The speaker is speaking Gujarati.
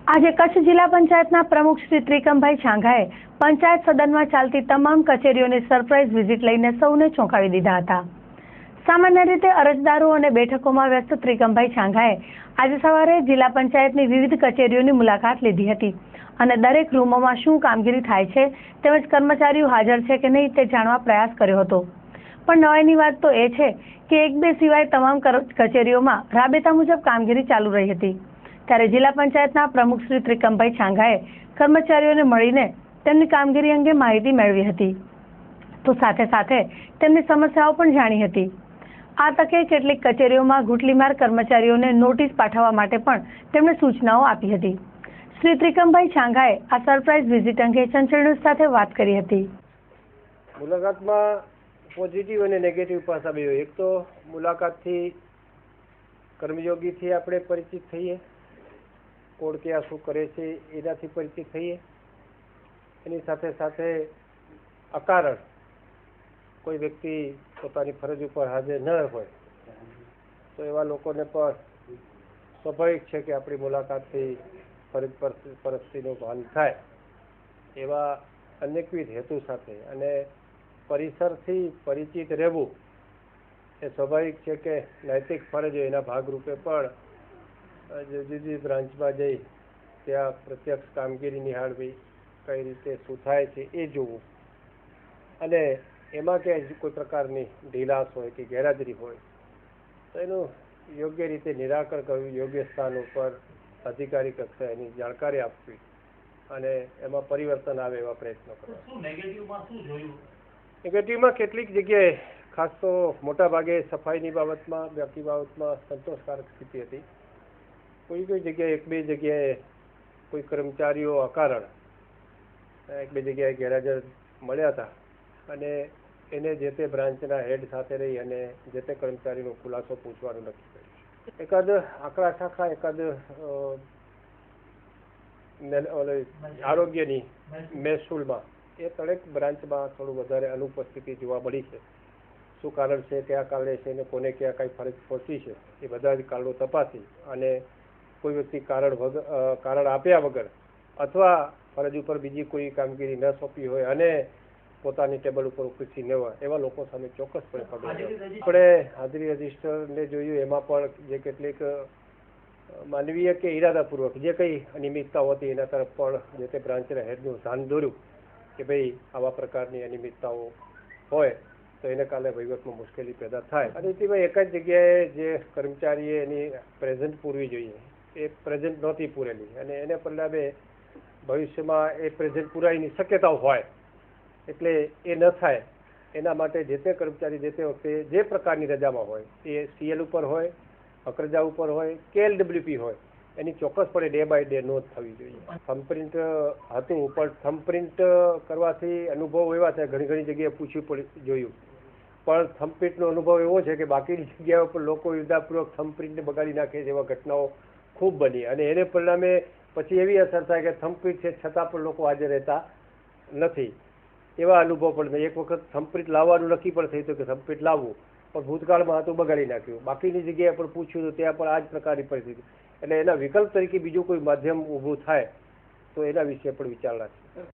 આજે કચ્છ જિલ્લા પંચાયતના પ્રમુખ શ્રી ત્રિકમભાઈ છાંગાએ પંચાયત સદનમાં ચાલતી તમામ કચેરીઓની સરપ્રાઇઝ વિઝિટ લઈને સૌને ચોંકાવી દીધા હતા। સામાન્ય રીતે અરજદારો અને બેઠકોમાં વ્યસ્ત ત્રિકમભાઈ છાંગાએ આજે સવારે જિલ્લા પંચાયતની વિવિધ કચેરીઓની મુલાકાત લીધી હતી અને દરેક રૂમોમાં શું કામગીરી થાય છે તેમજ કર્મચારીઓ હાજર છે કે નહીં તે જાણવા પ્રયાસ કર્યો હતો। પણ નવાઈની વાત તો એ છે કે એક બે સિવાય તમામ કચેરીઓમાં રાબેતા મુજબ કામગીરી ચાલુ રહી હતી। ત્યારે જિલ્લા પંચાયતના પ્રમુખ શ્રી ત્રિકમભાઈ છાંગાએ કર્મચારીઓને મળીને તેમની કામગીરી અંગે માહિતી મેળવી હતી તો સાથે સાથે તેમની સમસ્યાઓ પણ જાણી હતી। આ તકે કેટલીક કચેરીઓમાં ગુટલીમાર કર્મચારીઓને નોટિસ પાઠવવા માટે પણ તેમણે સૂચનાઓ આપી હતી। શ્રી ત્રિકમભાઈ છાંગાએ આ સરપ્રાઇઝ વિઝિટ અંગે ચંચળ ન્યૂઝ સાથે વાત કરી હતી। મુલાકાતમાં પોઝિટિવ અને નેગેટિવ પાસા બે હોય। એક તો મુલાકાતથી કર્મયોગીથી આપણે પરિચિત થઈએ, કોણ ક્યાં શું કરે છે એનાથી પરિચિત થઈએ। એની સાથે સાથે અકારણ કોઈ વ્યક્તિ પોતાની ફરજ ઉપર હાજર ન હોય તો એવા લોકોને પણ સ્વાભાવિક છે કે આપણી મુલાકાતથી ફરજ પરિસ્થિતિનું ભાન થાય। એવા અનેકવિધ હેતુ સાથે અને પરિસરથી પરિચિત રહેવું એ સ્વાભાવિક છે કે નૈતિક ફરજ એના ભાગરૂપે પણ જુદી બ્રાન્ચમાં જઈ ત્યાં પ્રત્યક્ષ કામગીરી નિહાળવી, કઈ રીતે શું થાય છે એ જોવું અને એમાં કે કોઈ પ્રકારની ઢીલાસ હોય કે ગેરહાજરી હોય તો એનું યોગ્ય રીતે નિરાકરણ કરવું, યોગ્ય સ્થાન ઉપર અધિકારી કક્ષાએ એની જાણકારી આપવી અને એમાં પરિવર્તન આવે એવા પ્રયત્નો કરવા। નેગેટિવમાં કેટલીક જગ્યાએ ખાસ તો મોટા ભાગે સફાઈની બાબતમાં, બાકી બાબતમાં સંતોષકારક સ્થિતિ હતી। કોઈ જગ્યાએ એક બે જગ્યાએ કોઈ કર્મચારીઓ અકારણ એક બે જગ્યાએ ગેરહાજર મળ્યા હતા અને એને જે તે બ્રાન્ચના હેડ સાથે રહી અને જે તે કર્મચારીનો ખુલાસો પૂછવાનું નક્કી કર્યું। એકાદ આંકડા શાખા, એકાદ આરોગ્યની મહેસૂલમાં એ દરેક બ્રાન્ચમાં થોડું વધારે અનુપસ્થિતિ જોવા મળી છે। શું કારણ છે, કયા કારણે છે અને કોને ક્યાં કઈ ફરજ પહોંચી છે એ બધા જ કારણો તપાસી અને કોઈ વ્યક્તિ કારણ આપ્યા વગર અથવા ફરજ ઉપર બીજી કોઈ કામગીરી ન સોંપી હોય અને પોતાની ટેબલ ઉપર ઉપસ્થિત ન હોય એવા લોકો સામે ચોક્કસપણે પગલાં આપણે હાજરી રજિસ્ટરને જોયું। એમાં પણ જે કેટલીક માનવીય કે ઈરાદાપૂર્વક જે કંઈ અનિયમિતતાઓ હતી એના તરફ પણ જે તે બ્રાન્ચના હેડનું ધ્યાન દોર્યું કે ભાઈ આવા પ્રકારની અનિયમિતતાઓ હોય તો એને કારણે વહીવટમાં મુશ્કેલી પેદા થાય અને એમાં એક જ જગ્યાએ જે કર્મચારીએ એની પ્રેઝન્ટ પૂરવી જોઈએ એ પ્રેઝન્ટ નહોતી પૂરેલી અને એને પરિણામે ભવિષ્યમાં એ પ્રેઝન્ટ પૂરાઈની શક્યતાઓ હોય એટલે એ ન થાય એના માટે જે તે કર્મચારી જે તે વખતે જે પ્રકારની રજામાં હોય એ સીએલ ઉપર હોય, અકરજા ઉપર હોય કે એલડબ્લ્યુપી હોય એની ચોક્કસપણે ડે બાય ડે નોંધ થવી જોઈએ। થંબપ્રિન્ટ હતું પણ થંબપ્રિન્ટ કરવાથી અનુભવ એવા છે, ઘણી જગ્યાએ પૂછ્યું જોયું પણ થંબપ્રિન્ટનો અનુભવ એવો છે કે બાકીની જગ્યાઓ પર લોકો યુદ્ધાપૂર્વક થંબપ્રિન્ટને બગાડી નાખે છે, એવા ઘટનાઓ ખૂબ બની અને એને પરિણામે પછી એવી અસર થાય કે થંબપ્રિન્ટ છે છતાં પણ લોકો હાજર રહેતા નથી। એવા અનુભવ પણ એક વખત થંબપ્રિન્ટ લાવવાનું નક્કી પણ થયું હતું કે થંબપ્રિન્ટ લાવવું પણ ભૂતકાળમાં હતું બગાડી નાખ્યું, બાકીની જગ્યાએ પણ પૂછ્યું તો ત્યાં પણ આ જ પ્રકારની પરિસ્થિતિ એટલે એના વિકલ્પ તરીકે બીજું કોઈ માધ્યમ ઊભું થાય તો એના વિશે પણ વિચારણા છે।